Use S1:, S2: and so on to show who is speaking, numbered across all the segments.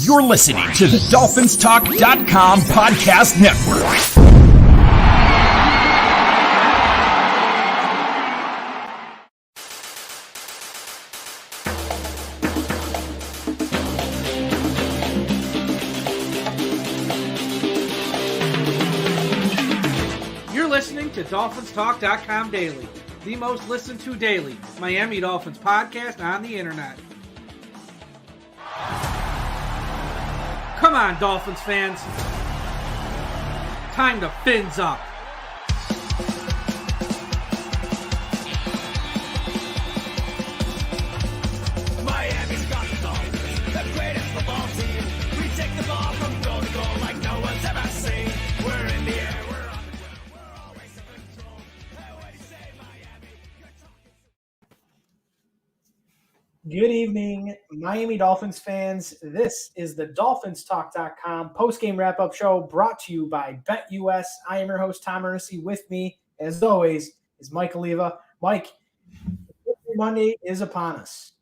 S1: You're listening to the DolphinsTalk.com podcast network.
S2: Listening to DolphinsTalk.com daily, the most listened to daily Miami Dolphins podcast on the internet. Come on, Dolphins fans. Time to fins up.
S3: Miami's got the Dolphins, the greatest football team. We take the ball from goal to goal like no one's ever seen. We're in the air.
S4: Good evening, Miami Dolphins fans. This is the DolphinsTalk.com post-game wrap-up show brought to you by BetUS. I am your host, Tom Ernest. With me, as always, is Mike Oliva. Mike, Monday is upon us.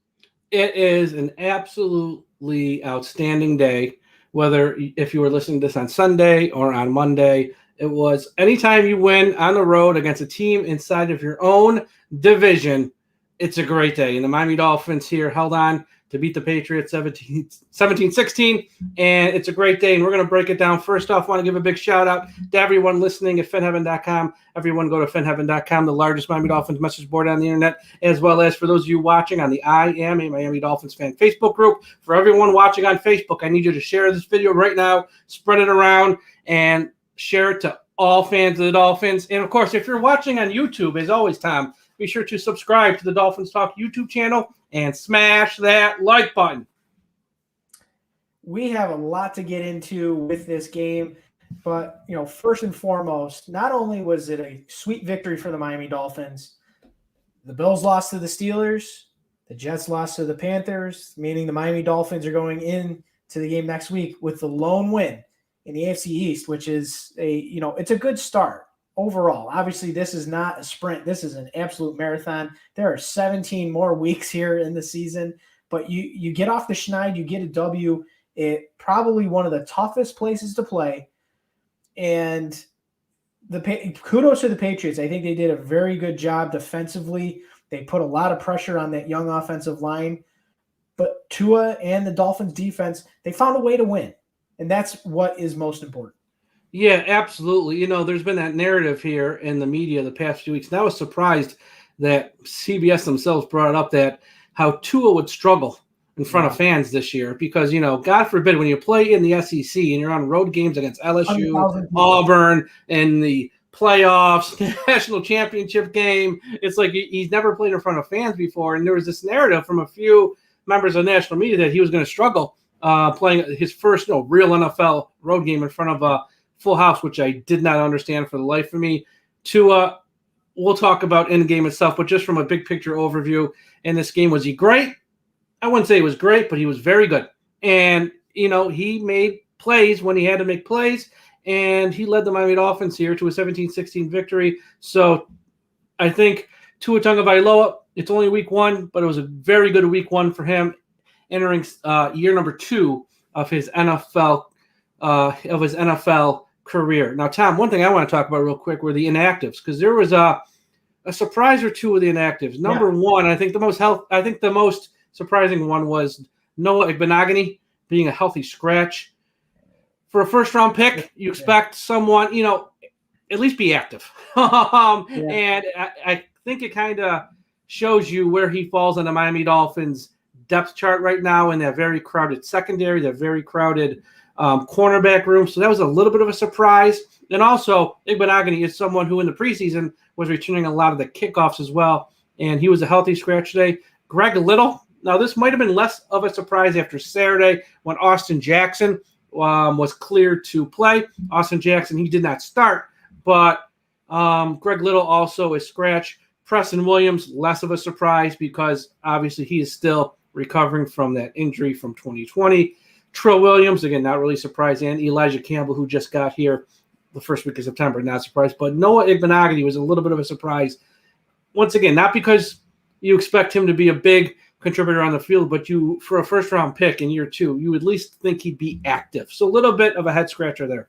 S2: It is an absolutely outstanding day, whether if you were listening to this on Sunday or on Monday. It was anytime you win on the road against a team inside of your own division, it's a great day. And the Miami Dolphins here held on to beat the Patriots 17-16, and it's a great day. And we're going to break it down. First off, I want to give a big shout-out to everyone listening at FinHeaven.com. Everyone go to FinHeaven.com, the largest Miami Dolphins message board on the internet, as well as for those of you watching on the I Am a Miami Dolphins Fan Facebook group. For everyone watching on Facebook, I need you to share this video right now, spread it around, and share it to all fans of the Dolphins. And, of course, if you're watching on YouTube, as always, Tom, be sure to subscribe to the Dolphins Talk YouTube channel and smash that like button.
S4: We have a lot to get into with this game, but, first and foremost, not only was it a sweet victory for the Miami Dolphins, the Bills lost to the Steelers, the Jets lost to the Panthers, meaning the Miami Dolphins are going into the game next week with the lone win in the AFC East, which is it's a good start. Overall, obviously, this is not a sprint. This is an absolute marathon. There are 17 more weeks here in the season, but you get off the schneid, you get a W. It probably one of the toughest places to play. And kudos to the Patriots. I think they did a very good job defensively. They put a lot of pressure on that young offensive line. But Tua and the Dolphins defense, they found a way to win. And that's what is most important.
S2: Yeah, absolutely. There's been that narrative here in the media the past few weeks. And I was surprised that CBS themselves brought up that how Tua would struggle in front of fans this year because, God forbid, when you play in the SEC and you're on road games against LSU, Auburn, and the playoffs, national championship game, it's like he's never played in front of fans before. And there was this narrative from a few members of national media that he was going to struggle playing his first real NFL road game in front of a full house, which I did not understand for the life of me. Tua, we'll talk about in the game itself, but just from a big picture overview in this game, was he great? I wouldn't say he was great, but he was very good. And, he made plays when he had to make plays, and he led the Miami Dolphins here to a 17-16 victory. So I think Tua Tagovailoa, it's only week one, but it was a very good week one for him, entering year number 2 of his NFL career. Now, Tom, one thing I want to talk about real quick were the inactives, because there was a surprise or two with the inactives. Number one, I think the most surprising one was Noah Igbenogany being a healthy scratch. For a first-round pick, you expect someone, at least be active. And I think it kind of shows you where he falls on the Miami Dolphins depth chart right now in that very crowded secondary, that very crowded cornerback room. So that was a little bit of a surprise. And also, Igbenogany is someone who in the preseason was returning a lot of the kickoffs as well. And he was a healthy scratch today. Greg Little. Now, this might have been less of a surprise after Saturday when Austin Jackson was cleared to play. Austin Jackson, he did not start, but Greg Little also is scratch. Preston Williams, less of a surprise because obviously he is still recovering from that injury from 2020. Trill Williams, again, not really surprised, and Elijah Campbell, who just got here the first week of September, not surprised. But Noah Igbenogany was a little bit of a surprise. Once again, not because you expect him to be a big contributor on the field, but you, for a first round pick in year 2, you at least think he'd be active. So a little bit of a head scratcher there.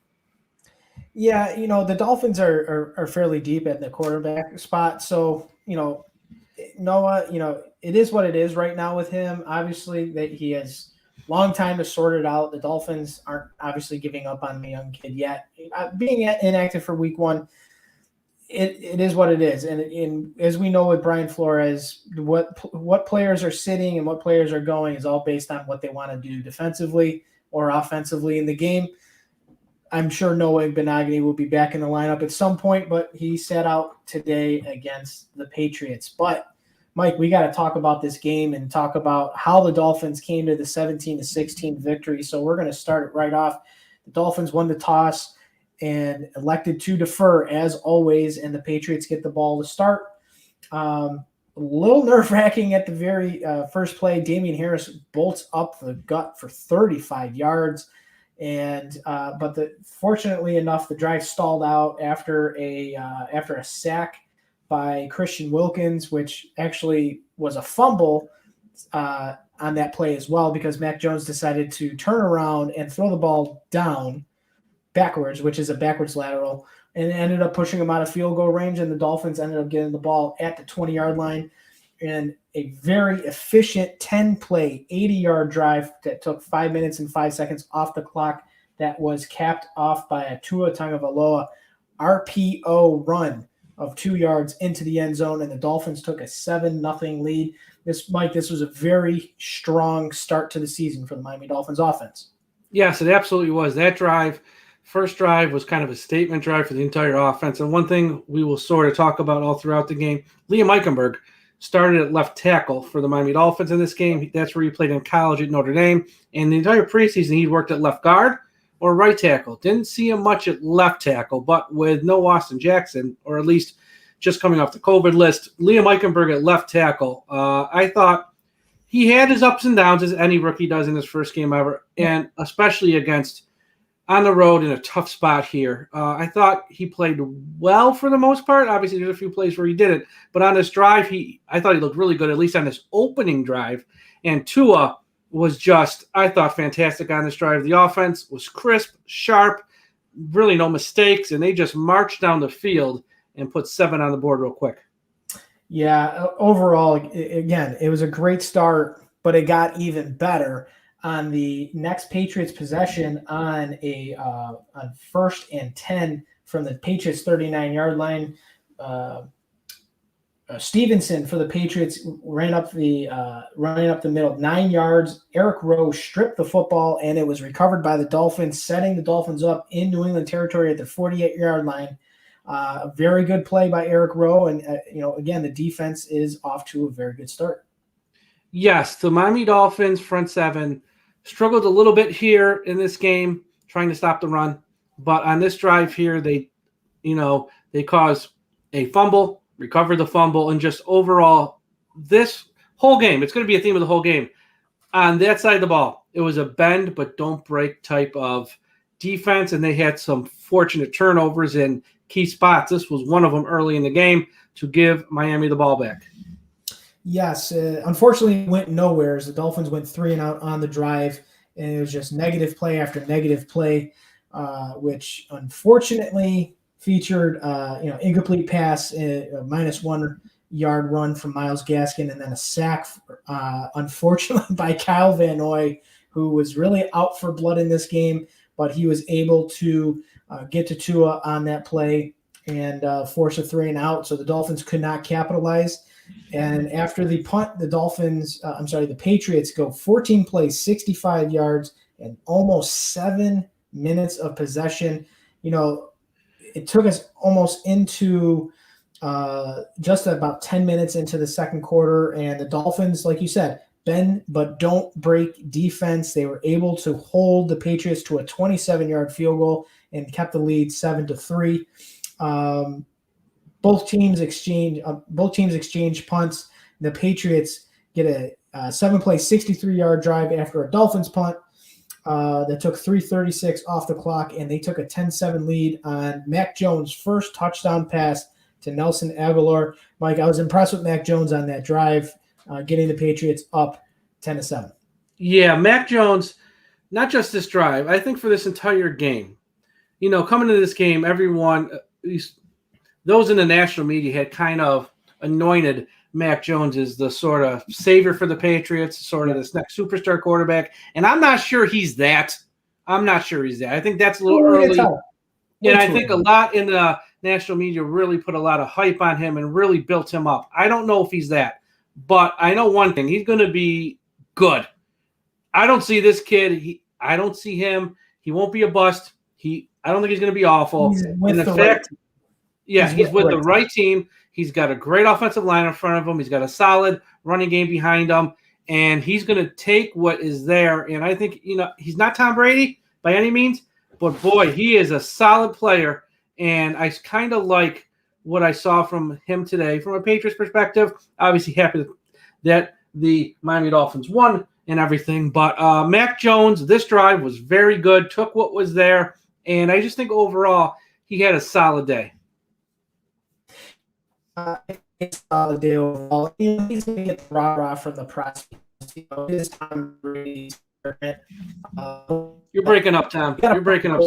S4: Yeah, the Dolphins are fairly deep at the quarterback spot. So, Noah, it is what it is right now with him. Obviously, that he has long time to sort it out. The Dolphins aren't obviously giving up on the young kid yet. Being inactive for week 1, it is what it is. And as we know with Brian Flores, what players are sitting and what players are going is all based on what they want to do defensively or offensively in the game. I'm sure Noah Benogany will be back in the lineup at some point, but he sat out today against the Patriots. But, Mike, we got to talk about this game and talk about how the Dolphins came to the 17-16 victory. So we're going to start it right off. The Dolphins won the toss and elected to defer, as always, and the Patriots get the ball to start. A little nerve-wracking at the very first play. Damian Harris bolts up the gut for 35 yards. But fortunately enough, the drive stalled out after a sack by Christian Wilkins, which actually was a fumble on that play as well, because Mac Jones decided to turn around and throw the ball down backwards, which is a backwards lateral, and ended up pushing him out of field goal range. And the Dolphins ended up getting the ball at the 20-yard line. And a very efficient 10-play, 80-yard drive that took 5 minutes and 5 seconds off the clock that was capped off by a Tua Tagovailoa RPO run of 2 yards into the end zone, and the Dolphins took a 7-0 lead. This was a very strong start to the season for the Miami Dolphins offense.
S2: Yes, it absolutely was. That first drive was kind of a statement drive for the entire offense. And one thing we will sort of talk about all throughout the game, Liam Eichenberg started at left tackle for the Miami Dolphins in this game. That's where he played in college at Notre Dame. And the entire preseason, he worked at left guard or right tackle. Didn't see him much at left tackle, but with no Austin Jackson, or at least just coming off the COVID list, Liam Eichenberg at left tackle, I thought he had his ups and downs, as any rookie does in his first game ever, and especially against on the road in a tough spot here. I thought he played well for the most part. Obviously, there's a few plays where he didn't. But on this drive, I thought he looked really good, at least on this opening drive. And Tua was just, I thought, fantastic on this drive. The offense was crisp, sharp, really no mistakes, and they just marched down the field and put 7 on the board real quick.
S4: Yeah, overall, again, it was a great start, but it got even better on the next Patriots possession on on 1st and 10 from the Patriots 39-yard line. Stevenson for the Patriots ran up the middle 9 yards. Eric Rowe stripped the football, and it was recovered by the Dolphins, setting the Dolphins up in New England territory at the 48-yard line. A very good play by Eric Rowe, and again, the defense is off to a very good start.
S2: Yes, the Miami Dolphins front seven struggled a little bit here in this game, trying to stop the run. But on this drive here, they caused a fumble, recovered the fumble, and just overall, this whole game, it's going to be a theme of the whole game. On that side of the ball, it was a bend but don't break type of defense, and they had some fortunate turnovers in key spots. This was one of them early in the game to give Miami the ball back.
S4: Yes, unfortunately, it went nowhere as the Dolphins went 3 and out on the drive, and it was just negative play after negative play, which unfortunately featured incomplete pass, a -1 yard run from Myles Gaskin, and then a sack, unfortunately, by Kyle Van Noy, who was really out for blood in this game, but he was able to get to Tua on that play and force a 3 and out, so the Dolphins could not capitalize. And after the punt, the Patriots go 14 plays, 65 yards, and almost 7 minutes of possession. It took us almost into just about 10 minutes into the second quarter, and the Dolphins, like you said, bend but don't break defense. They were able to hold the Patriots to a 27-yard field goal and kept the lead 7-3. Both teams exchange punts. The Patriots get a 7-play, 63-yard drive after a Dolphins punt that took 3:36 off the clock, and they took a 10-7 lead on Mac Jones' first touchdown pass to Nelson Aguilar. Mike, I was impressed with Mac Jones on that drive. getting the Patriots up 10-7.
S2: Yeah, Mac Jones, not just this drive, I think for this entire game. Coming into this game, everyone, those in the national media had kind of anointed Mac Jones as the sort of savior for the Patriots, sort of this next superstar quarterback. And I'm not sure he's that. I think that's a little early. And I think a lot in the national media really put a lot of hype on him and really built him up. I don't know if he's that. But I know one thing. He's going to be good. I don't see this kid. I don't see him. He won't be a bust. I don't think he's going to be awful. He's with the right team. He's got a great offensive line in front of him. He's got a solid running game behind him, and he's going to take what is there. And I think, he's not Tom Brady by any means, but boy, he is a solid player. And I kind of like what I saw from him today from a Patriots perspective. Obviously happy that the Miami Dolphins won and everything, but Mac Jones, this drive was very good, took what was there, and I just think overall he had a solid day.
S4: It's a solid day overall. He's going to get the rah-rah from the press. His Tom Brady's
S2: You're breaking up, Tom. You're breaking up.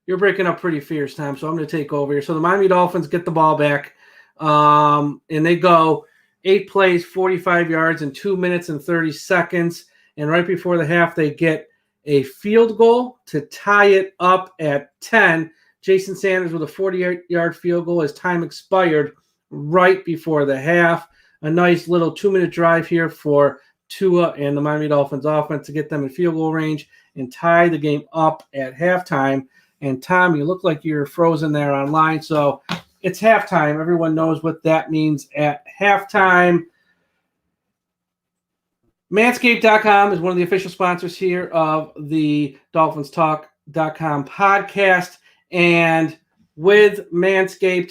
S2: You're breaking up pretty fierce, Tom, so I'm going to take over here. So the Miami Dolphins get the ball back, and they go 8 plays, 45 yards in 2 minutes and 30 seconds. And right before the half, they get a field goal to tie it up at 10. Jason Sanders with a 48-yard field goal as time expired right before the half. A nice little 2-minute drive here for Tua and the Miami Dolphins offense to get them in field goal range and tie the game up at halftime. And Tom, you look like you're frozen there online. So it's halftime. Everyone knows what that means at halftime. Manscaped.com is one of the official sponsors here of the DolphinsTalk.com podcast. And with Manscaped,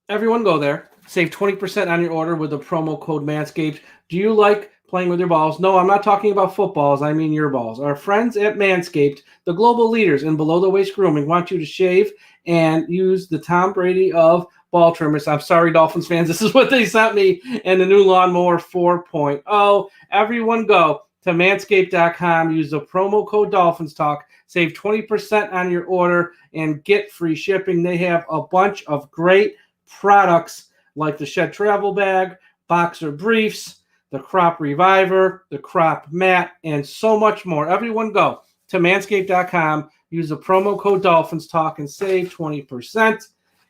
S2: everyone go there. Save 20% on your order with the promo code Manscaped. Do you like playing with your balls? No, I'm not talking about footballs. I mean your balls. Our friends at Manscaped, the global leaders in below-the-waist grooming, want you to shave and use the Tom Brady of ball trimmers. I'm sorry, Dolphins fans. This is what they sent me and the new Lawnmower 4.0. Everyone go to Manscaped.com. Use the promo code DolphinsTalk. Save 20% on your order and get free shipping. They have a bunch of great products like the Shed Travel Bag, Boxer Briefs, the Crop Reviver, the Crop Mat, and so much more. Everyone go to Manscaped.com. Use the promo code DolphinsTalk and save 20%.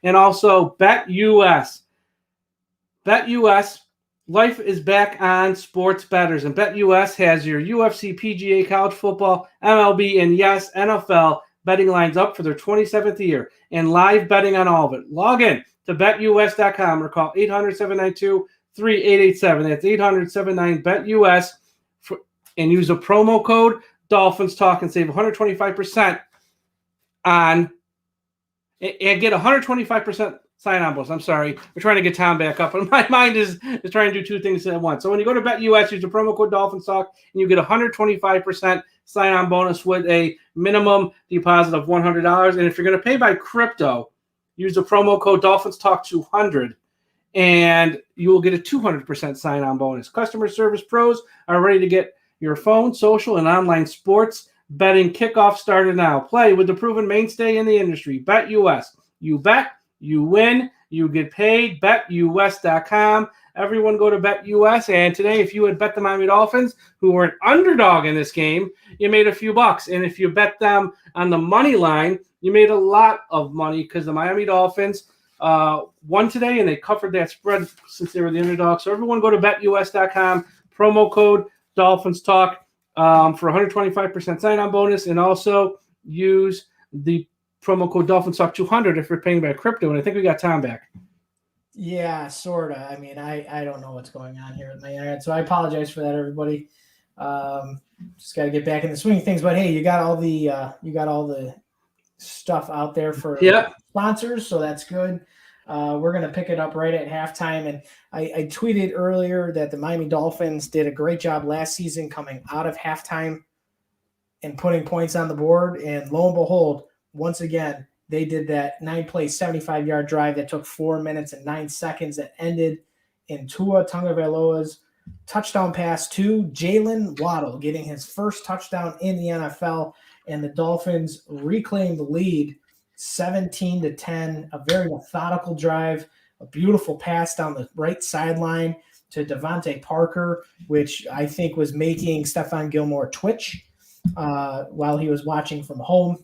S2: And also BetUS. BetUS, life is back on sports bettors. And BetUS has your UFC, PGA, college football, MLB, and yes, NFL betting lines up for their 27th year. And live betting on all of it. Log in to BetUS.com or call 800-792-3887. That's 800-79-BET-US and use the promo code DolphinsTalk and save 125% on and get 125% sign-on bonus. I'm sorry. We're trying to get Tom back up, and my mind is trying to do two things at once. So when you go to BetUS, use the promo code DolphinsTalk, and you get 125% sign-on bonus with a minimum deposit of $100. And if you're going to pay by crypto, use the promo code DolphinsTalk200, and you will get a 200% sign-on bonus. Customer service pros are ready to get your phone, social, and online sports betting kickoff started now. Play with the proven mainstay in the industry, BetUS. You bet, you win, you get paid. BetUS.com. Everyone go to BetUS. And today, if you had bet the Miami Dolphins, who were an underdog in this game, you made a few bucks. And if you bet them on the money line, you made a lot of money because the Miami Dolphins won today, and they covered that spread since they were the underdog. So everyone go to BetUS.com, promo code DolphinsTalk for 125% sign-on bonus, and also use the promo code DolphinsTalk200 if you're paying by crypto. And I think we got Tom back.
S4: Yeah, sort of. I mean, I don't know what's going on here with my internet, so I apologize for that, everybody. Just got to get back in the swing of things. But hey, you got all the stuff out there for sponsors, so that's good. We're going to pick it up right at halftime. And I tweeted earlier that the Miami Dolphins did a great job last season coming out of halftime and putting points on the board. And lo and behold, once again, they did that 9-play, 75-yard drive that took 4 minutes and 9 seconds that ended in Tua Tagovailoa's touchdown pass to Jalen Waddle, getting his first touchdown in the NFL, and the Dolphins reclaimed the lead 17-10, a very methodical drive, a beautiful pass down the right sideline to Devontae Parker, which I think was making Stephon Gilmore twitch while he was watching from home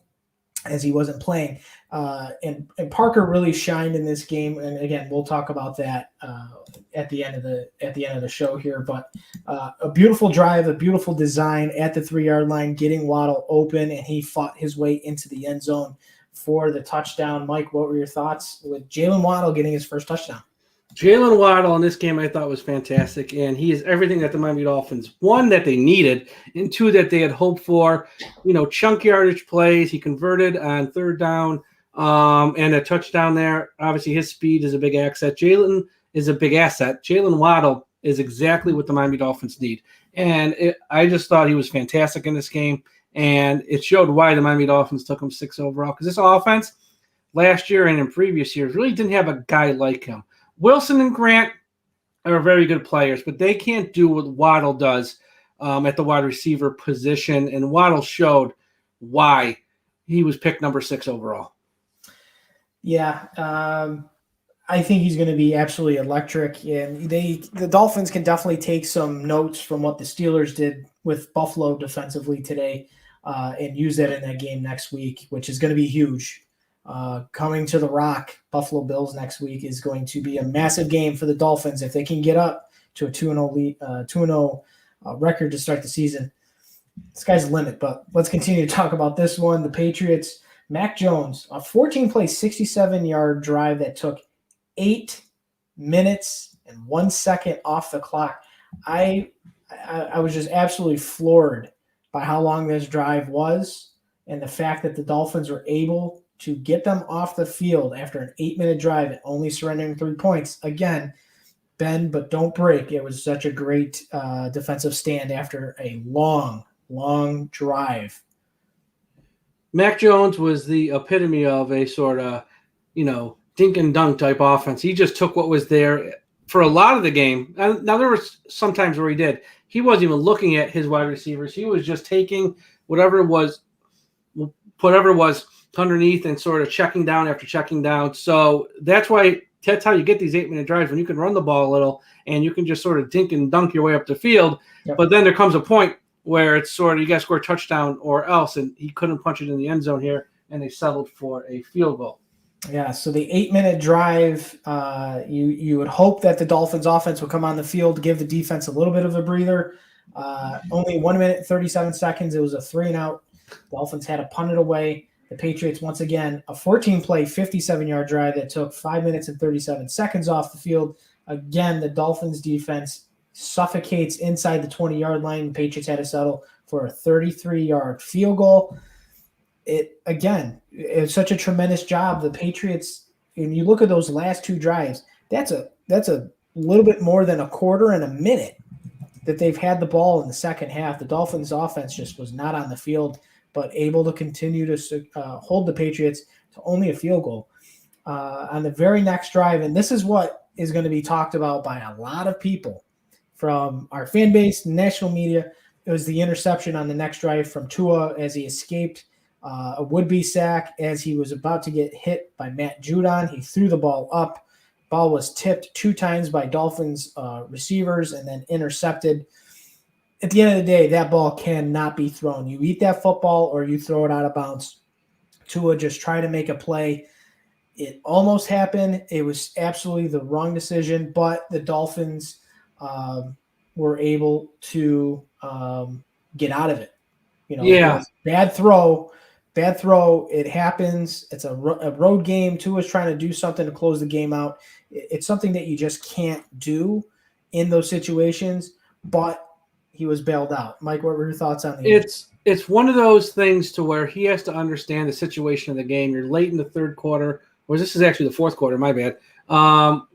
S4: as he wasn't playing. And Parker really shined in this game. And again, we'll talk about that at the end of the show here. But a beautiful drive, a beautiful design at the 3-yard line, getting Waddle open, and he fought his way into the end zone for the touchdown. Mike, what were your thoughts with Jalen Waddle getting his first touchdown?
S2: Jalen Waddle in this game I thought was fantastic, and he is everything that the Miami Dolphins, one, that they needed, and two, that they had hoped for. Chunk yardage plays. He converted on third down and a touchdown there. Obviously, his speed is a big asset. Jalen is a big asset. Jalen Waddle is exactly what the Miami Dolphins need, and I just thought he was fantastic in this game, and it showed why the Miami Dolphins took him 6 overall, because this offense last year and in previous years really didn't have a guy like him. Wilson and Grant are very good players, but they can't do what Waddle does at the wide receiver position, and Waddle showed why he was picked number 6 overall.
S4: Yeah, I think he's going to be absolutely electric, and the Dolphins can definitely take some notes from what the Steelers did with Buffalo defensively today and use that in that game next week, which is going to be huge. Coming to the Rock, Buffalo Bills next week is going to be a massive game for the Dolphins. If they can get up to a 2-0 record to start the season, the sky's the limit. But let's continue to talk about this one. The Patriots, Mac Jones, a 14-play, 67-yard drive that took 8 minutes and 1 second off the clock. I was just absolutely floored by how long this drive was, and the fact that the Dolphins were able to get them off the field after an 8-minute drive and only surrendering 3 points. Again, bend but don't break. It was such a great defensive stand after a long drive.
S2: Mac Jones was the epitome of a sort of, dink and dunk type offense. He just took what was there for a lot of the game. Now, there were some times where he wasn't even looking at his wide receivers. He was just taking whatever was underneath and sort of checking down after checking down. So that's how you get these 8-minute drives, when you can run the ball a little and you can just sort of dink and dunk your way up the field. Yep. But then there comes a point where it's sort of you got to score a touchdown or else, and he couldn't punch it in the end zone here, and they settled for a field goal.
S4: Yeah, so the 8-minute drive, you would hope that the Dolphins offense would come on the field to give the defense a little bit of a breather. Only 1 minute, 37 seconds. It was a 3-and-out. Dolphins had to punt it away. The Patriots, once again, a 14-play, 57-yard drive that took 5 minutes and 37 seconds off the field. Again, the Dolphins defense suffocates inside the 20-yard line. The Patriots had to settle for a 33-yard field goal. It's such a tremendous job. The Patriots, when you look at those last 2 drives, that's a little bit more than a quarter and a minute that they've had the ball in the second half. The Dolphins offense just was not on the field, but able to continue to hold the Patriots to only a field goal on the very next drive. And this is what is going to be talked about by a lot of people from our fan base, national media. It was the interception on the next drive from Tua as he escaped a would-be sack as he was about to get hit by Matt Judon. He threw the ball up. Ball was tipped 2 times by Dolphins receivers and then intercepted. At the end of the day, that ball cannot be thrown. You eat that football or you throw it out of bounds. Tua just tried to make a play. It almost happened. It was absolutely the wrong decision, but the Dolphins were able to get out of it. Bad throw. It happens. It's a road game. Tua's trying to do something to close the game out. It's something that you just can't do in those situations, but he was bailed out. Mike, what were your thoughts on the
S2: It's one of those things to where he has to understand the situation of the game. You're late in the third quarter, or this is actually the fourth quarter, my bad.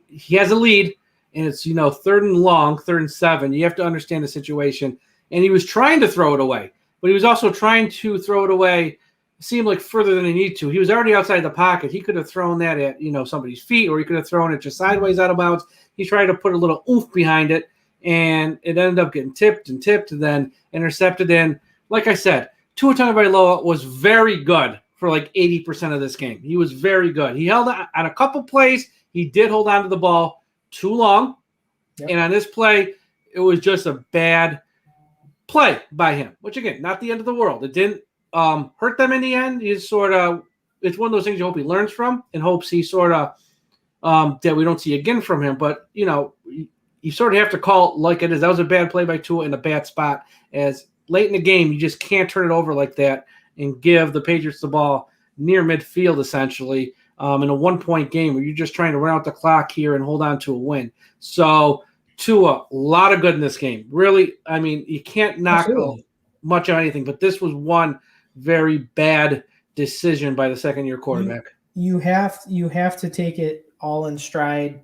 S2: He has a lead, and it's, 3rd and long, 3rd and 7. You have to understand the situation. And he was trying to throw it away, but he was also trying to throw it away seemed like further than he needed to. He was already outside the pocket. He could have thrown that at, somebody's feet, or he could have thrown it just sideways out of bounds. He tried to put a little oomph behind it, and it ended up getting tipped, and then intercepted. And like I said, Tua Tagovailoa was very good for like 80% of this game. He was very good. He held on a couple plays. He did hold on to the ball too long. Yep. And on this play, it was just a bad play by him, which, again, not the end of the world. It didn't hurt them in the end. It's one of those things you hope he learns from and hopes he that we don't see again from him. But, you sort of have to call it like it is. That was a bad play by Tua in a bad spot. As late in the game, you just can't turn it over like that and give the Patriots the ball near midfield, essentially, in a 1-point game where you're just trying to run out the clock here and hold on to a win. So Tua, a lot of good in this game. Really, I mean, you can't knock much on anything, but this was one very bad decision by the second-year quarterback.
S4: You have to take it all in stride.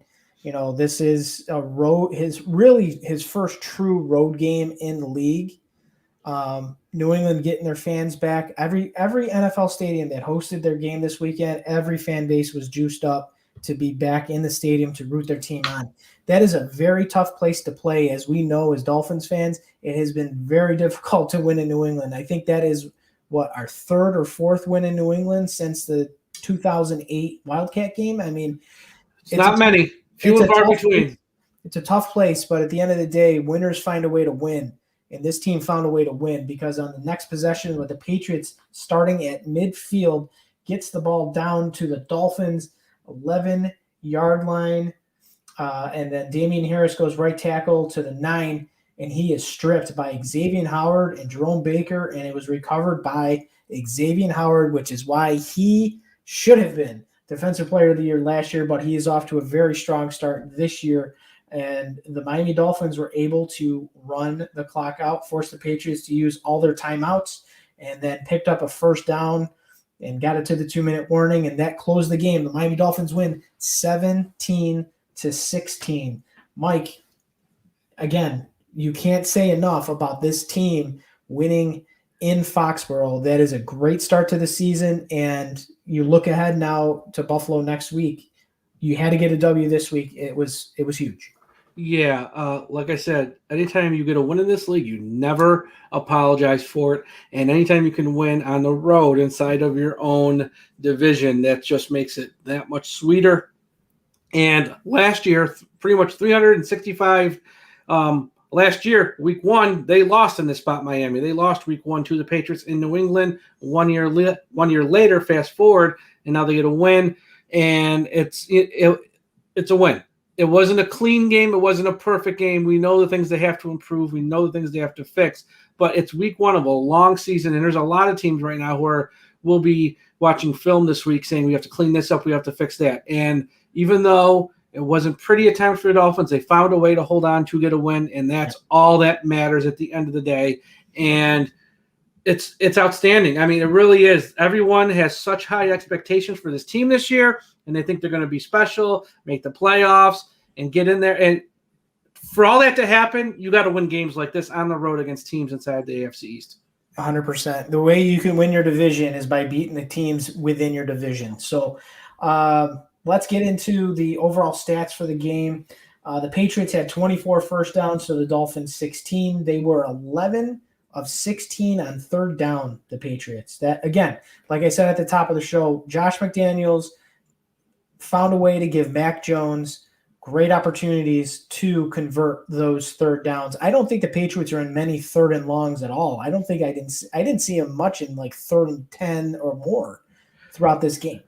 S4: This is his first true road game in the league. New England getting their fans back. Every NFL stadium that hosted their game this weekend, every fan base was juiced up to be back in the stadium to root their team on. That is a very tough place to play. As we know, as Dolphins fans, it has been very difficult to win in New England. I think that is our third or fourth win in New England since the 2008 Wildcat game. I mean,
S2: it's not many. Few and far between.
S4: It's a tough place, but at the end of the day, winners find a way to win. And this team found a way to win because on the next possession with the Patriots starting at midfield, gets the ball down to the Dolphins 11-yard line. And then Damian Harris goes right tackle to the 9, and he is stripped by Xavier Howard and Jerome Baker, and it was recovered by Xavier Howard, which is why he should have been Defensive Player of the Year last year, but he is off to a very strong start this year. And the Miami Dolphins were able to run the clock out, force the Patriots to use all their timeouts, and then picked up a first down and got it to the 2-minute warning, and that closed the game. The Miami Dolphins win 17-16. Mike, again, you can't say enough about this team winning in Foxborough. That is a great start to the season, and you look ahead now to Buffalo next week. You had to get a W this week. It was huge.
S2: Yeah, like I said, anytime you get a win in this league, you never apologize for it. And anytime you can win on the road inside of your own division, that just makes it that much sweeter. And last year, pretty much 365 last year, week 1, they lost in this spot, Miami. They lost week 1 to the Patriots in New England. 1 year later, fast forward, and now they get a win. And it's a win. It wasn't a clean game. It wasn't a perfect game. We know the things they have to improve. We know the things they have to fix. But it's week 1 of a long season, and there's a lot of teams right now where we'll be watching film this week saying we have to clean this up, we have to fix that. And even though it wasn't pretty at times for the Dolphins, they found a way to hold on to get a win, and that's all that matters at the end of the day. And it's outstanding. I mean, it really is. Everyone has such high expectations for this team this year, and they think they're going to be special, make the playoffs, and get in there. And for all that to happen, you got to win games like this on the road against teams inside the AFC East.
S4: 100%. The way you can win your division is by beating the teams within your division. So let's get into the overall stats for the game. The Patriots had 24 first downs, so the Dolphins 16. They were 11 of 16 on third down, the Patriots. That, again, like I said at the top of the show, Josh McDaniels found a way to give Mac Jones great opportunities to convert those third downs. I don't think the Patriots are in many third and longs at all. I didn't see them much in like 3rd and 10 or more throughout this game.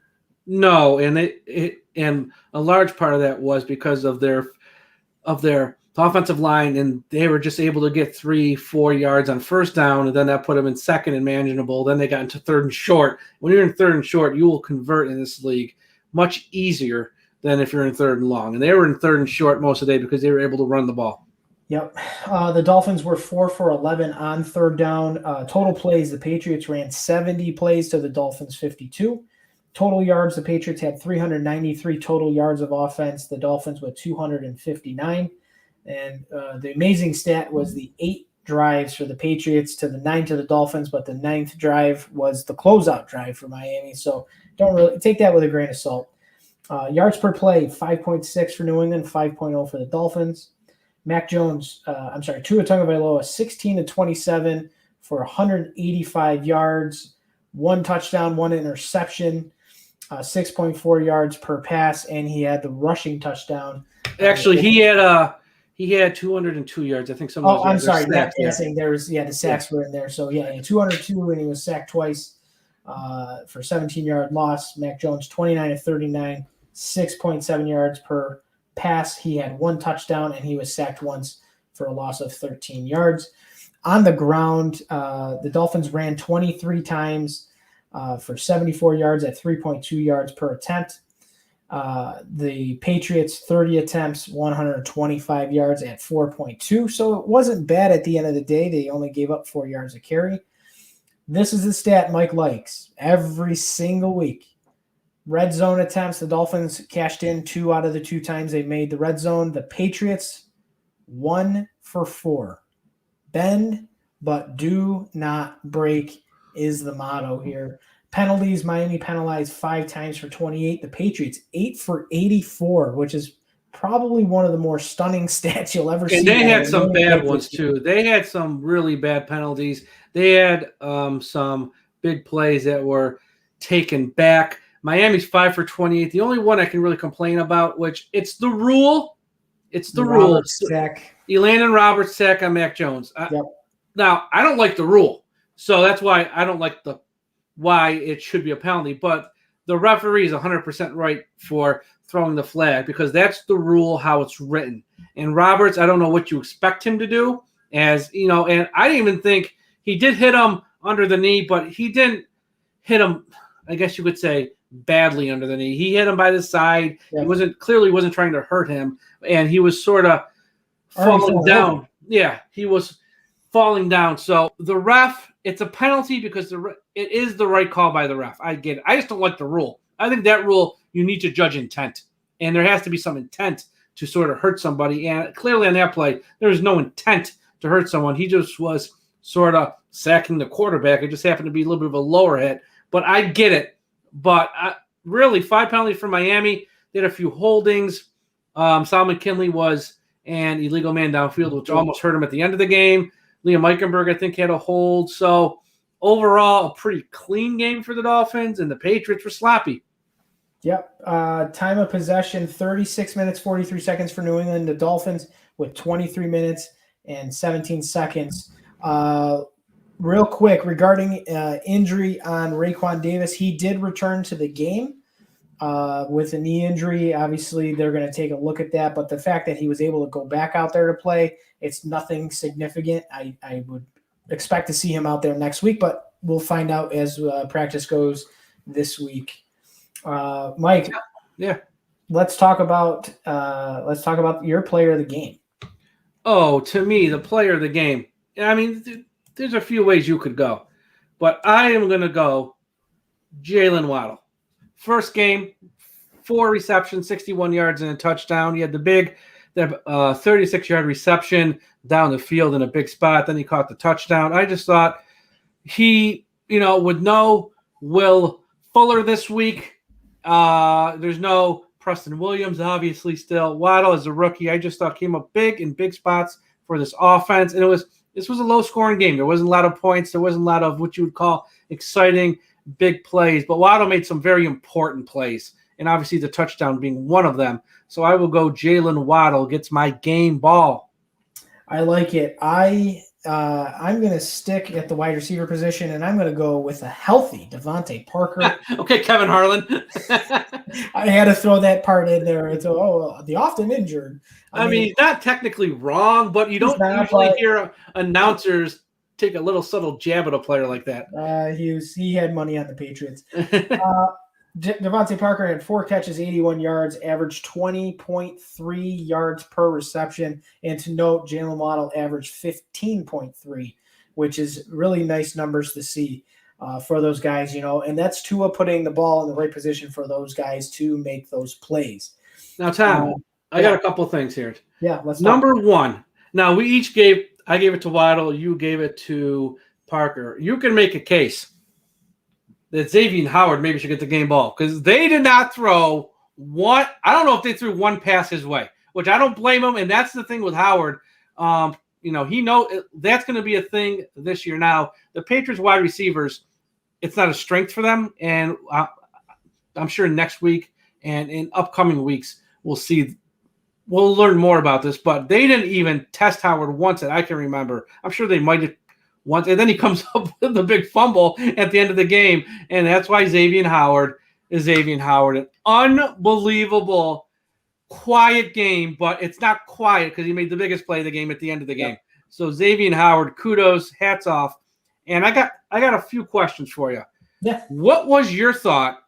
S2: No, and and a large part of that was because of their offensive line, and they were just able to get 3-4 yards on first down, and then that put them in second and manageable. Then they got into 3rd and short. When you're in 3rd and short, you will convert in this league much easier than if you're in 3rd and long. And they were in 3rd and short most of the day because they were able to run the ball.
S4: Yep. The Dolphins were 4 for 11 on third down. Total plays, the Patriots ran 70 plays to the Dolphins 52. Total yards, the Patriots had 393 total yards of offense. The Dolphins with 259. And the amazing stat was the 8 drives for the Patriots to the 9 to the Dolphins, but the 9th drive was the closeout drive for Miami. So don't really take that with a grain of salt. Yards per play, 5.6 for New England, 5.0 for the Dolphins. Tua Tagovailoa, 16 to 27 for 185 yards, 1 touchdown, 1 interception, 6.4 yards per pass, and he had the rushing touchdown.
S2: Actually, he had 202 yards. I think some of those
S4: I'm sorry.
S2: sacks,
S4: The sacks were in there. So, 202, and he was sacked twice for 17-yard loss. Mac Jones, 29 to 39, 6.7 yards per pass. He had 1 touchdown, and he was sacked once for a loss of 13 yards. On the ground, the Dolphins ran 23 times for 74 yards at 3.2 yards per attempt. The Patriots, 30 attempts, 125 yards at 4.2. So it wasn't bad at the end of the day. They only gave up 4 yards a carry. This is the stat Mike likes every single week. Red zone attempts, the Dolphins cashed in 2 out of the 2 times they made the red zone. The Patriots, 1 for 4. Bend, but do not break is the motto here. Penalties, Miami penalized 5 times for 28. The Patriots, 8 for 84, which is probably one of the more stunning stats you'll ever see.
S2: And they had some bad ones too. They had some really bad penalties. They had some big plays that were taken back. Miami's 5 for 28. The only one I can really complain about, which it's the rule. It's the rule. Elandon Roberts sack on Mac Jones. Now, I don't like the rule. So that's why I don't like why it should be a penalty. But the referee is 100% right for throwing the flag because that's the rule, how it's written. And Roberts, I don't know what you expect him to do. As you know, and I didn't even think he did hit him under the knee, but he didn't hit him, I guess you could say, badly under the knee. He hit him by the side.
S4: Yeah.
S2: He wasn't trying to hurt him, and he was sort of falling down. Yeah, he was falling down. So the ref, it's a penalty because it is the right call by the ref. I get it. I just don't like the rule. I think that rule, you need to judge intent, and there has to be some intent to sort of hurt somebody. And clearly on that play, there was no intent to hurt someone. He just was sort of sacking the quarterback. It just happened to be a little bit of a lower hit. But I get it. But really, 5 penalties for Miami. They had a few holdings. Solomon Kinley was an illegal man downfield, which almost hurt him at the end of the game. Liam Eichenberg, I think, had a hold. So overall, a pretty clean game for the Dolphins, and the Patriots were sloppy.
S4: Yep. Time of possession, 36 minutes, 43 seconds for New England. The Dolphins with 23 minutes and 17 seconds. Real quick, regarding injury on Raekwon Davis, he did return to the game with a knee injury. Obviously, they're going to take a look at that. But the fact that he was able to go back out there to play, it's nothing significant. I would expect to see him out there next week, but we'll find out as practice goes this week. Mike,
S2: yeah,
S4: let's talk about your player of the game.
S2: Oh, to me, the player of the game. I mean, there's a few ways you could go, but I am going to go Jalen Waddle. First game, 4 receptions, 61 yards and a touchdown. He had the 36-yard reception down the field in a big spot. Then he caught the touchdown. I just thought he, with no Will Fuller this week, there's no Preston Williams, obviously still. Waddle is a rookie. I just thought came up big in big spots for this offense. And this was a low-scoring game. There wasn't a lot of points. There wasn't a lot of what you would call exciting big plays. But Waddle made some very important plays, and obviously the touchdown being one of them. So I will go Jalen Waddle gets my game ball.
S4: I like it. I'm going to stick at the wide receiver position, and I'm going to go with a healthy Devontae Parker.
S2: Okay, Kevin Harlan.
S4: I had to throw that part in there. It's the often injured.
S2: I mean, not technically wrong, but you don't usually hear announcers take a little subtle jab at a player like that.
S4: He had money on the Patriots. Devontae Parker had 4 catches, 81 yards, averaged 20.3 yards per reception. And to note, Jalen Waddle averaged 15.3, which is really nice numbers to see for those guys, and that's Tua putting the ball in the right position for those guys to make those plays.
S2: Now, Tom, I got a couple things here.
S4: Yeah, let's
S2: Number one. Now, we each gave I gave it to Waddle. You gave it to Parker. You can make a case that Xavier Howard maybe should get the game ball because they did not throw one. I don't know if they threw one pass his way, which I don't blame him. And that's the thing with Howard. He that's going to be a thing this year. Now, the Patriots wide receivers, it's not a strength for them. And I'm sure next week and in upcoming weeks, we'll learn more about this. But they didn't even test Howard once that I can remember. I'm sure they might have once. And then he comes up with the big fumble at the end of the game. And that's why Xavier Howard is Xavier Howard. An unbelievable quiet game, but it's not quiet because he made the biggest play of the game at the end of the game. Yep. So Xavier Howard, kudos, hats off. And I got a few questions for you.
S4: Yeah.
S2: What was your thought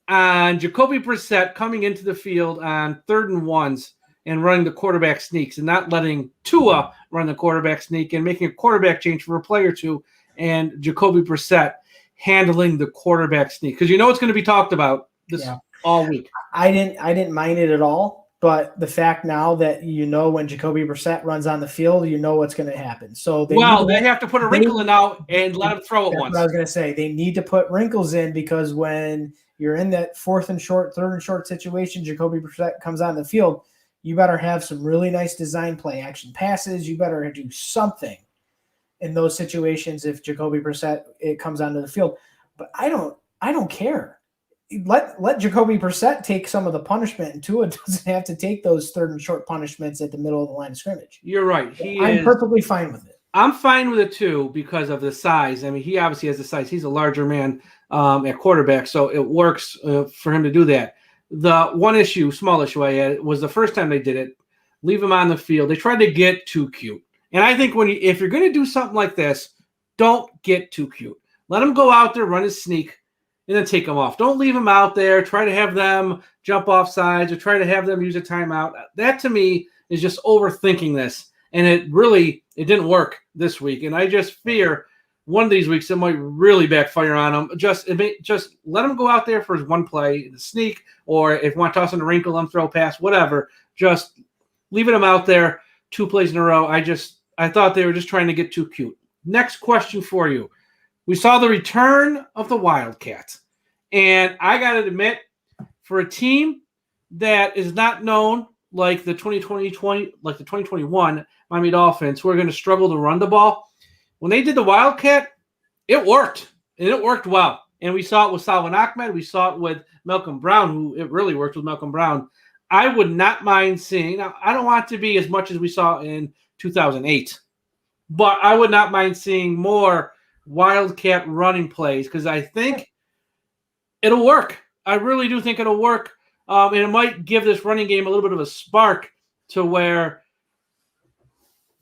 S2: on Jacoby Brissett coming into the field on 3rd and 1s and running the quarterback sneaks and not letting Tua run the quarterback sneak and making a quarterback change for a play or two and Jacoby Brissett handling the quarterback sneak? Because it's going to be talked about this all week.
S4: I didn't mind it at all, but the fact now that when Jacoby Brissett runs on the field, what's going to happen. So they
S2: have to put a wrinkle in now and let him throw it once.
S4: What I was going to say. They need to put wrinkles in because when you're in that 4th and short, 3rd and short situation, Jacoby Brissett comes on the field, you better have some really nice design play action passes. You better do something in those situations if Jacoby Brissett comes onto the field. But I don't care. Let Jacoby Brissett take some of the punishment, and Tua doesn't have to take those 3rd and short punishments at the middle of the line of scrimmage.
S2: You're right.
S4: I'm perfectly fine with it.
S2: I'm fine with it too because of the size. I mean, he obviously has the size. He's a larger man at quarterback, so it works for him to do that. The one small issue I had was the first time they did it, leave him on the field. They tried to get too cute. And I think if you're going to do something like this, don't get too cute. Let him go out there, run his sneak, and then take them off. Don't leave them out there. Try to have them jump off sides or try to have them use a timeout. That, to me, is just overthinking this. And it didn't work this week. And I just fear one of these weeks it might really backfire on them. Just let them go out there for his one play, the sneak, or if you want to toss in a wrinkle, let him throw a pass, whatever. Just leaving them out there 2 plays in a row. I thought they were just trying to get too cute. Next question for you. We saw the return of the Wildcats. And I got to admit, for a team that is not known like the 2021 Miami Dolphins, who are going to struggle to run the ball, when they did the Wildcat, it worked. And it worked well. And we saw it with Salvin Ahmed. We saw it with Malcolm Brown, who it really worked with Malcolm Brown. I would not mind seeing – now, I don't want it to be as much as we saw in 2008, but I would not mind seeing more Wildcat running plays because I think it'll work. I really do think it'll work. And it might give this running game a little bit of a spark to where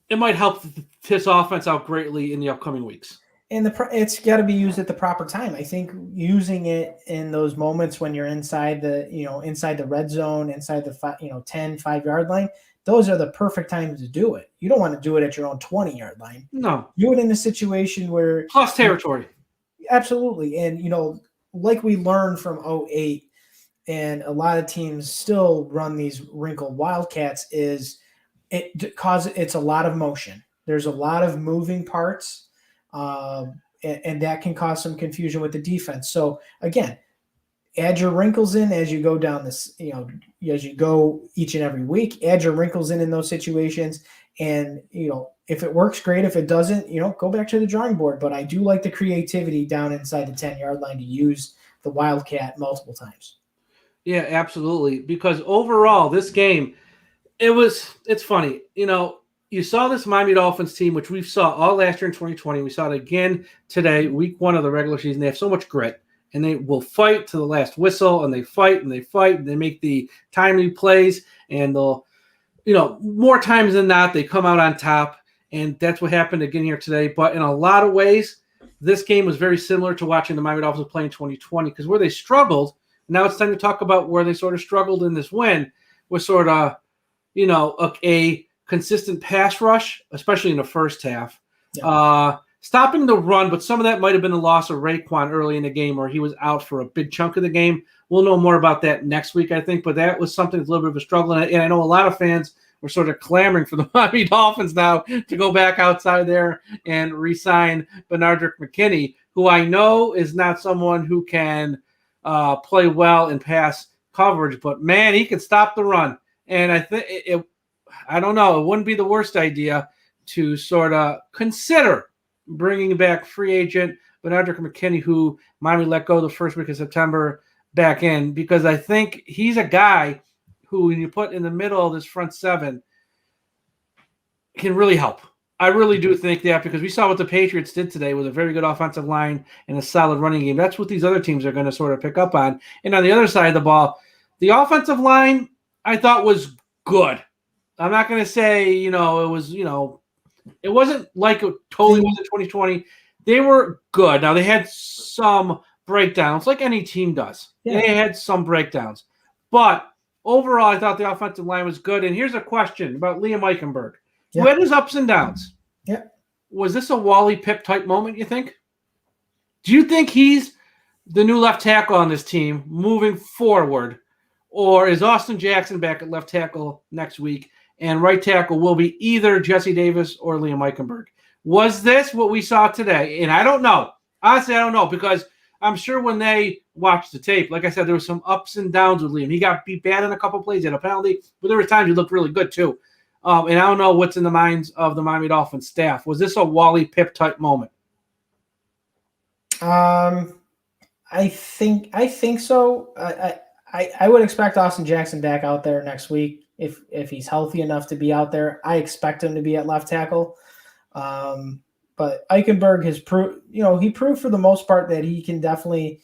S2: it might help this offense out greatly in the upcoming weeks.
S4: And it's got to be used at the proper time. I think using it in those moments when you're inside the red zone, inside the 5-yard line, those are the perfect times to do it. You don't want to do it at your own 20-yard line.
S2: No.
S4: Do it in a situation where
S2: plus territory.
S4: Absolutely. And like we learned from 2008, and a lot of teams still run these wrinkled Wildcats, is it's a lot of motion. There's a lot of moving parts. And that can cause some confusion with the defense. So again, add your wrinkles in as you go down this, as you go each and every week, add your wrinkles in those situations. And, if it works, great. If it doesn't, go back to the drawing board. But I do like the creativity down inside the 10-yard line to use the Wildcat multiple times. Yeah,
S2: absolutely. Because overall, this game, it's funny, you saw this Miami Dolphins team, which we saw all last year in 2020. We saw it again today, week 1 of the regular season. They have so much grit, and they will fight to the last whistle, and they fight, and they fight, and they make the timely plays, and they'll, more times than not, they come out on top, and that's what happened again here today. But in a lot of ways, this game was very similar to watching the Miami Dolphins play in 2020, because where they struggled, now it's time to talk about where they sort of struggled in this win, was sort of, a consistent pass rush, especially in the first half. Yeah. Stopping the run, but some of that might have been the loss of Raekwon early in the game where he was out for a big chunk of the game. We'll know more about that next week, I think, but that was something that's a little bit of a struggle. And I know a lot of fans we're sort of clamoring for the Miami Dolphins now to go back outside there and re-sign Benardrick McKinney, who I know is not someone who can play well in pass coverage, but man, he can stop the run. And I think I don't know, it wouldn't be the worst idea to sort of consider bringing back free agent Benardrick McKinney, who Miami let go the first week of September, back in, because I think he's a guy who, when you put in the middle of this front seven, can really help. I really do think that, because we saw what the Patriots did today with a very good offensive line and a solid running game. That's what these other teams are going to sort of pick up on. And on the other side of the ball, the offensive line I thought was good. I'm not going to say, it was, it wasn't like it totally was in 2020. They were good. Now, they had some breakdowns, like any team does. Yeah. They had some breakdowns. But overall, I thought the offensive line was good. And here's a question about Liam Eichenberg. Who had his ups and downs.
S4: Yeah.
S2: Was this a Wally Pipp type moment, you think? Do you think he's the new left tackle on this team moving forward? Or is Austin Jackson back at left tackle next week, and right tackle will be either Jesse Davis or Liam Eichenberg? Was this what we saw today? And I don't know. Honestly, I don't know, because I'm sure when they watched the tape, like I said, there was some ups and downs with Liam. He got beat bad in a couple plays, he had a penalty, but there were times he looked really good too. And I don't know what's in the minds of the Miami Dolphins staff. Was this a Wally Pipp type moment?
S4: I think so. I would expect Austin Jackson back out there next week if he's healthy enough to be out there. I expect him to be at left tackle. But Eichenberg has proved, he proved for the most part that he can definitely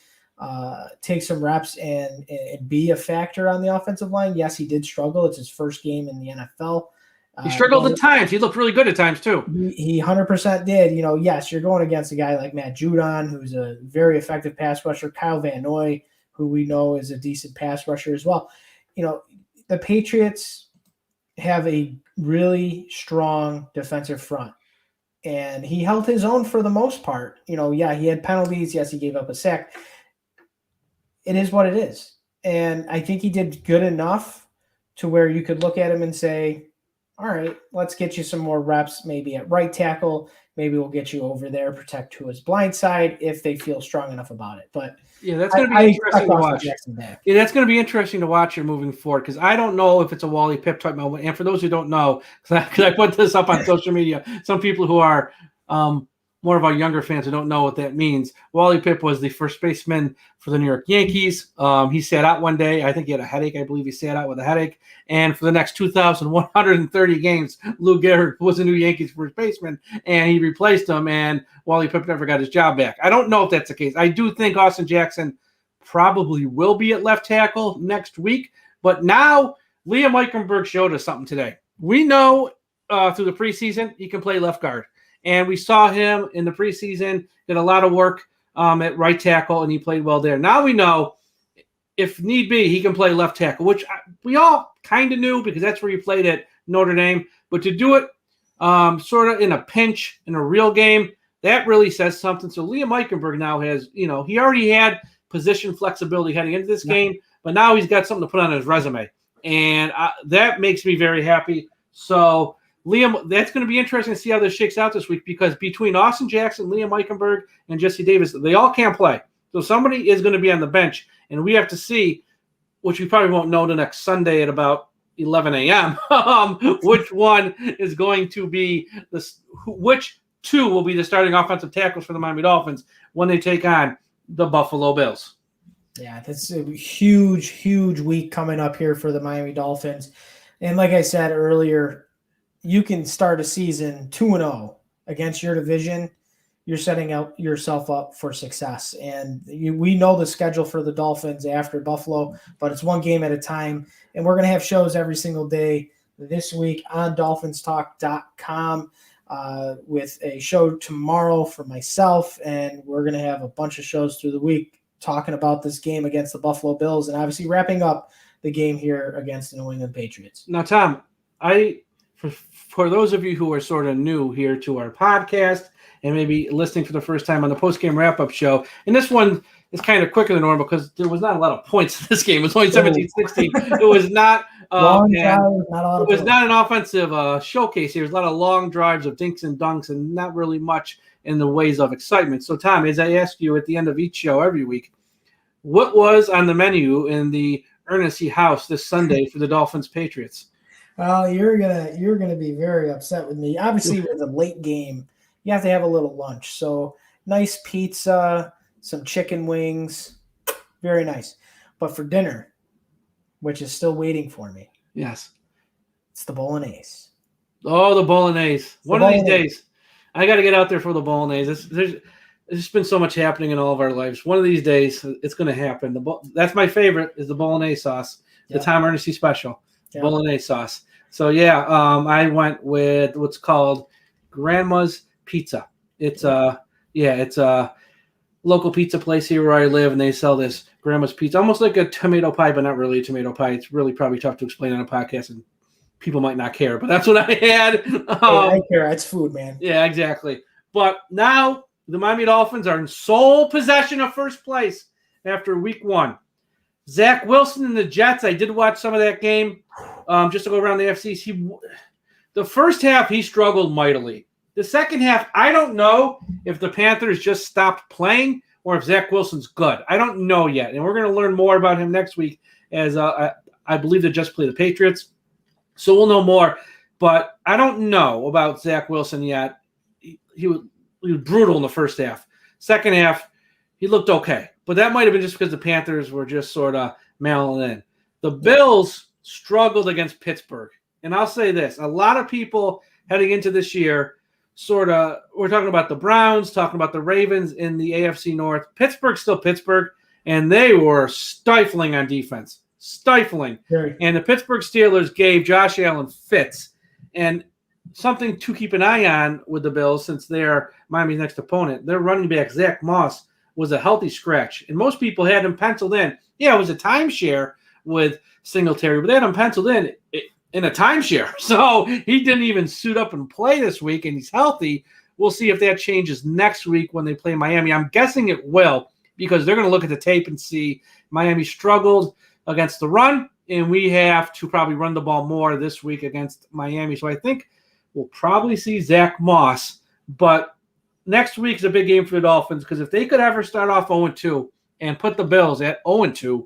S4: take some reps and be a factor on the offensive line. Yes, he did struggle. It's his first game in the NFL.
S2: He struggled at times. He looked really good at times too.
S4: He 100% did. Yes, you're going against a guy like Matt Judon, who's a very effective pass rusher. Kyle Van Noy, who we know is a decent pass rusher as well. The Patriots have a really strong defensive front, and he held his own for the most part. He had penalties. Yes, he gave up a sack. It is what it is. And I think he did good enough to where you could look at him and say, all right, let's get you some more reps, maybe at right tackle. Maybe we'll get you over there, protect Tua's blind side if they feel strong enough about it. But
S2: yeah, that's going to be interesting to watch. Yeah, that's going to be interesting to watch here moving forward, because I don't know if it's a Wally Pipp type moment. And for those who don't know, because I put this up on social media, some people who are more of our younger fans who don't know what that means. Wally Pipp was the first baseman for the New York Yankees. He sat out one day. I think he had a headache. I believe he sat out with a headache. And for the next 2,130 games, Lou Gehrig was the new Yankees first baseman, and he replaced him, and Wally Pipp never got his job back. I don't know if that's the case. I do think Austin Jackson probably will be at left tackle next week. But now Liam Eichenberg showed us something today. We know through the preseason he can play left guard. And we saw him in the preseason, did a lot of work at right tackle, and he played well there. Now we know, if need be, he can play left tackle, which we all kind of knew because that's where he played at Notre Dame. But to do it sort of in a pinch, in a real game, that really says something. So Liam Eichenberg now has, he already had position flexibility heading into this game, but now he's got something to put on his resume. And that makes me very happy. So Liam, that's going to be interesting to see how this shakes out this week, because between Austin Jackson, Liam Eichenberg, and Jesse Davis, they all can't play. So somebody is going to be on the bench, and we have to see, which we probably won't know the next Sunday at about 11 a.m., which one is going to be which two will be the starting offensive tackles for the Miami Dolphins when they take on the Buffalo Bills.
S4: Yeah, that's a huge, huge week coming up here for the Miami Dolphins. And like I said earlier, you can start a season 2-0 against your division. You're setting yourself up for success. And we know the schedule for the Dolphins after Buffalo, but it's one game at a time. And we're going to have shows every single day this week on DolphinsTalk.com with a show tomorrow for myself. And we're going to have a bunch of shows through the week talking about this game against the Buffalo Bills and obviously wrapping up the game here against the New England Patriots.
S2: Now, Tom, for those of you who are sort of new here to our podcast and maybe listening for the first time on the post-game wrap-up show, and this one is kind of quicker than normal because there was not a lot of points in this game. It was only 17-16. It was not
S4: Long
S2: And
S4: drive, not a lot
S2: it
S4: of
S2: was
S4: play.
S2: not an offensive showcase here. There's a lot of long drives of dinks and dunks and not really much in the ways of excitement. So, Tom, as I ask you at the end of each show every week, what was on the menu in the Ernest House this Sunday for the Dolphins Patriots?
S4: Well, you're gonna be very upset with me. Obviously, with a late game, you have to have a little lunch. So nice pizza, some chicken wings, very nice. But for dinner, which is still waiting for me,
S2: Yes.
S4: it's the bolognese.
S2: Oh, the bolognese. One of these
S4: bolognese.
S2: days, I got to get out there for the bolognese. There's just been so much happening in all of our lives. One of these days, it's going to happen. That's my favorite is the bolognese sauce, the
S4: Yeah.
S2: Tom Ernest special,
S4: Yeah.
S2: bolognese sauce. So, yeah, I went with what's called Grandma's Pizza. It's a local pizza place here where I live, and they sell this Grandma's Pizza, almost like a tomato pie, but not really a tomato pie. It's really probably tough to explain on a podcast, and people might not care, but that's what I had.
S4: Hey, I don't care. It's food, man.
S2: Yeah, exactly. But now the Miami Dolphins are in sole possession of first place after week 1. Zach Wilson and the Jets, I did watch some of that game just to go around the AFCs. The first half, he struggled mightily. The second half, I don't know if the Panthers just stopped playing or if Zach Wilson's good. I don't know yet. And we're going to learn more about him next week as I believe they just play the Patriots. So we'll know more. But I don't know about Zach Wilson yet. He was brutal in the first half. Second half, he looked okay. But that might have been just because the Panthers were just sort of mailing in. The Bills struggled against Pittsburgh. And I'll say this. A lot of people heading into this year we're talking about the Browns, talking about the Ravens in the AFC North. Pittsburgh's still Pittsburgh, and they were stifling on defense. Stifling.
S4: Very.
S2: And the Pittsburgh Steelers gave Josh Allen fits. And something to keep an eye on with the Bills, since they're Miami's next opponent, their running back, Zach Moss, was a healthy scratch. And most people had him penciled in. Yeah, it was a timeshare with Singletary, but they had him penciled in a timeshare. So he didn't even suit up and play this week, and he's healthy. We'll see if that changes next week when they play Miami. I'm guessing it will, because they're going to look at the tape and see Miami struggled against the run, and we have to probably run the ball more this week against Miami. So I think we'll probably see Zach Moss. But next week is a big game for the Dolphins, because if they could ever start off 0-2 and put the Bills at 0-2,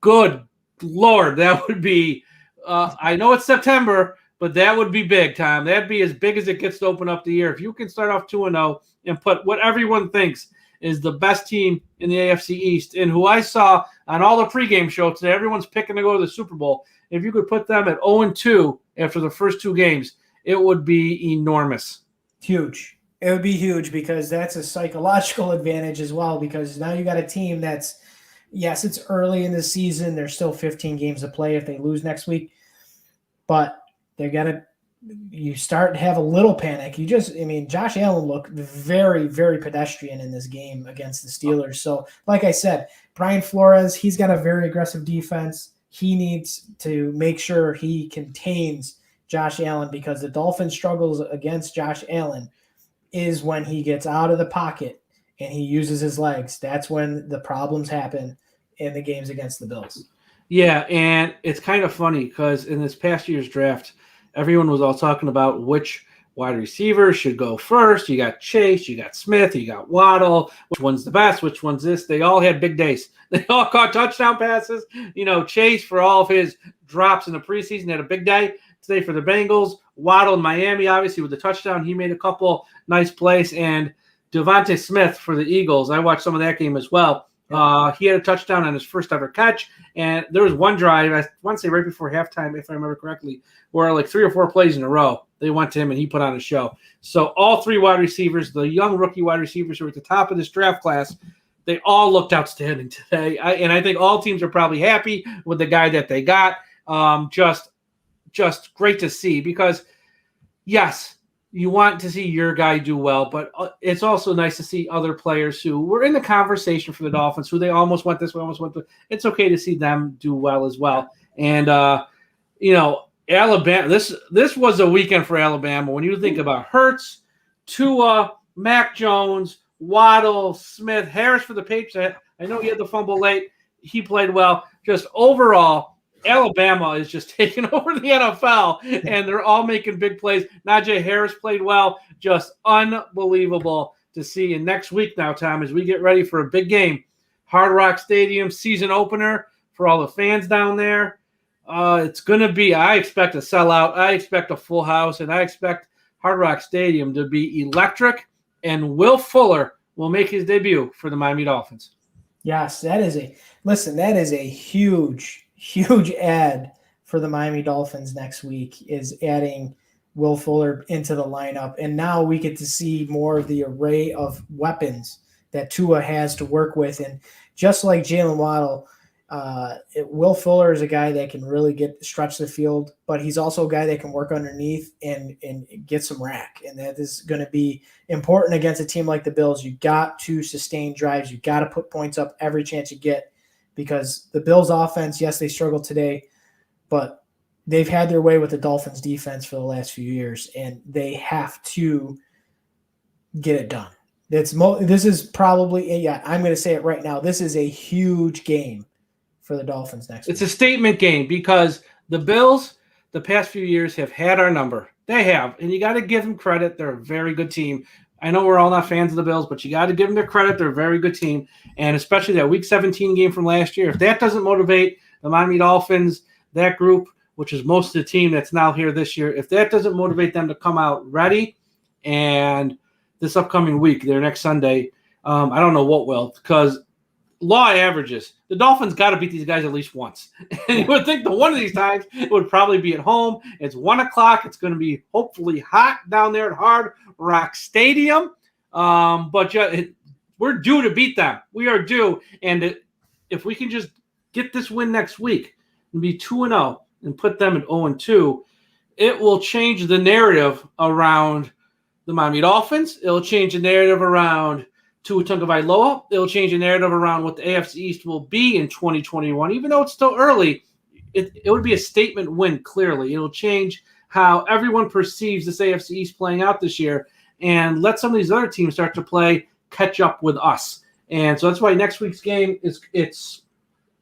S2: good Lord, that would be I know it's September, but that would be big, Tom. That'd be as big as it gets to open up the year. If you can start off 2-0 and put what everyone thinks is the best team in the AFC East, and who I saw on all the pregame shows today, everyone's picking to go to the Super Bowl. If you could put them at 0-2 after the first 2 games, it would be enormous.
S4: Huge. It would be huge, because that's a psychological advantage as well, because now you got a team that's, yes, it's early in the season. There's still 15 games to play if they lose next week. But you start to have a little panic. Josh Allen looked very, very pedestrian in this game against the Steelers. So, like I said, Brian Flores, he's got a very aggressive defense. He needs to make sure he contains Josh Allen, because the Dolphins' struggles against Josh Allen is when he gets out of the pocket and he uses his legs. That's when the problems happen in the games against the Bills.
S2: Yeah, and it's kind of funny because in this past year's draft, everyone was all talking about which wide receiver should go first. You got Chase, you got Smith, you got Waddle. Which one's the best? Which one's this? They all had big days. They all caught touchdown passes. Chase, for all of his drops in the preseason, had a big day today for the Bengals. Waddle in Miami, obviously, with the touchdown. He made a couple nice plays. And Devontae Smith for the Eagles, I watched some of that game as well. He had a touchdown on his first ever catch. And there was one drive, I want to say right before halftime, if I remember correctly, where like 3 or 4 plays in a row, they went to him and he put on a show. So all 3 wide receivers, the young rookie wide receivers who are at the top of this draft class, they all looked outstanding today. And I think all teams are probably happy with the guy that they got. Just great to see, because, yes, you want to see your guy do well, but it's also nice to see other players who were in the conversation for the Dolphins, who they almost went this way, almost went this way. It's okay to see them do well as well. And, Alabama, this was a weekend for Alabama. When you think about Hurts, Tua, Mac Jones, Waddle, Smith, Harris for the Patriots. I know he had the fumble late. He played well. Just overall, Alabama is just taking over the NFL, and they're all making big plays. Najee Harris played well, just unbelievable to see. And next week now, Tom, as we get ready for a big game, Hard Rock Stadium season opener for all the fans down there. It's going to be, I expect a sellout. I expect a full house, and I expect Hard Rock Stadium to be electric, and Will Fuller will make his debut for the Miami Dolphins.
S4: Yes, that is a huge ad for the Miami Dolphins next week, is adding Will Fuller into the lineup. And now we get to see more of the array of weapons that Tua has to work with. And just like Jalen Waddle, Will Fuller is a guy that can really stretch the field, but he's also a guy that can work underneath and get some rack. And that is going to be important against a team like the Bills. You got to sustain drives. You got to put points up every chance you get, because the Bills offense, yes, they struggled today, but they've had their way with the Dolphins defense for the last few years, and they have to get it done. This is probably, I'm going to say it right now, this is a huge game for the Dolphins next week.
S2: It's a statement game, because the Bills, the past few years, have had our number. They have, and you got to give them credit. They're a very good team. I know we're all not fans of the Bills, but you got to give them their credit. They're a very good team, and especially that Week 17 game from last year. If that doesn't motivate the Miami Dolphins, that group, which is most of the team that's now here this year, if that doesn't motivate them to come out ready, and this upcoming week, their next Sunday, I don't know what will, because law averages, the Dolphins got to beat these guys at least once. And you would think that one of these times it would probably be at home. It's 1 o'clock. It's going to be hopefully hot down there at Hard Rock Stadium. But we're due to beat them. We are due. And if we can just get this win next week and be 2-0 and put them at 0-2, it will change the narrative around the Miami Dolphins. It'll change the narrative around Tua Tagovailoa. It'll change the narrative around what the AFC East will be in 2021. Even though it's still early, it would be a statement win, clearly. It'll change how everyone perceives this AFC East playing out this year, and let some of these other teams start to catch up with us. And so that's why next week's game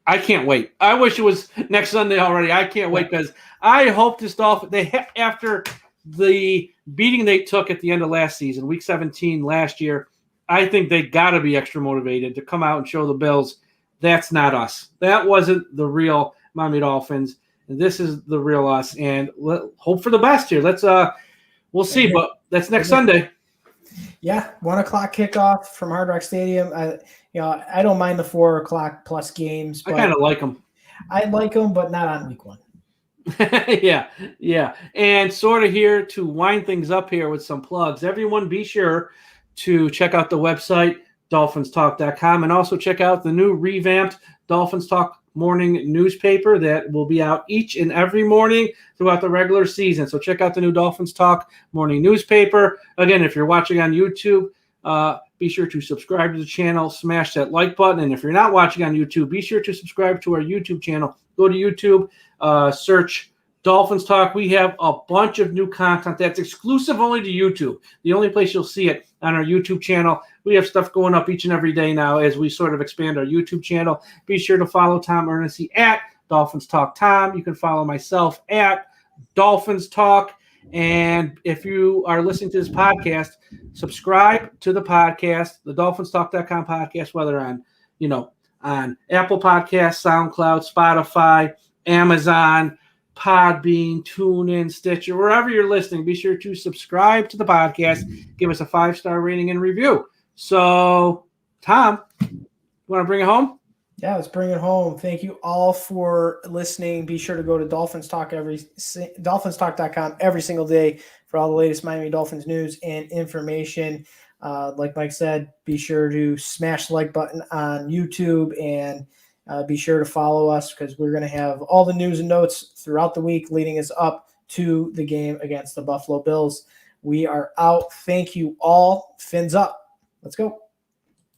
S2: I can't wait. I wish it was next Sunday already. I can't wait, because I hope this Dolphins, after the beating they took at the end of last season, Week 17 last year, I think they got to be extra motivated to come out and show the Bills that's not us. That wasn't the real Miami Dolphins. This is the real us, and hope for the best here. We'll see, but that's next Sunday.
S4: Yeah, 1 o'clock kickoff from Hard Rock Stadium. I don't mind the 4 o'clock plus games.
S2: I kind of like them.
S4: I like them, but not on week 1.
S2: Yeah. And sort of here to wind things up here with some plugs. Everyone be sure to check out the website, DolphinsTalk.com, and also check out the new revamped Dolphins Talk morning newspaper that will be out each and every morning throughout the regular season. So check out the new Dolphins Talk morning newspaper. Again, if you're watching on YouTube, be sure to subscribe to the channel, smash that like button. And if you're not watching on YouTube, be sure to subscribe to our YouTube channel. Go to YouTube, search Dolphins Talk. We have a bunch of new content that's exclusive only to YouTube. The only place you'll see it on our YouTube channel. We have stuff going up each and every day now as we sort of expand our YouTube channel. Be sure to follow Tom Ernest at Dolphins Talk Tom. You can follow myself at Dolphins Talk. And if you are listening to this podcast, subscribe to the podcast, the DolphinsTalk.com podcast, whether on Apple Podcasts, SoundCloud, Spotify, Amazon, Podbean, TuneIn, Stitcher, wherever you're listening. Be sure to subscribe to the podcast. Give us a 5-star rating and review. So, Tom, you want to bring it home?
S4: Yeah, let's bring it home. Thank you all for listening. Be sure to go to DolphinsTalk.com every single day for all the latest Miami Dolphins news and information. Like Mike said, be sure to smash the like button on YouTube, and be sure to follow us, because we're going to have all the news and notes throughout the week leading us up to the game against the Buffalo Bills. We are out. Thank you all. Fins up. Let's go.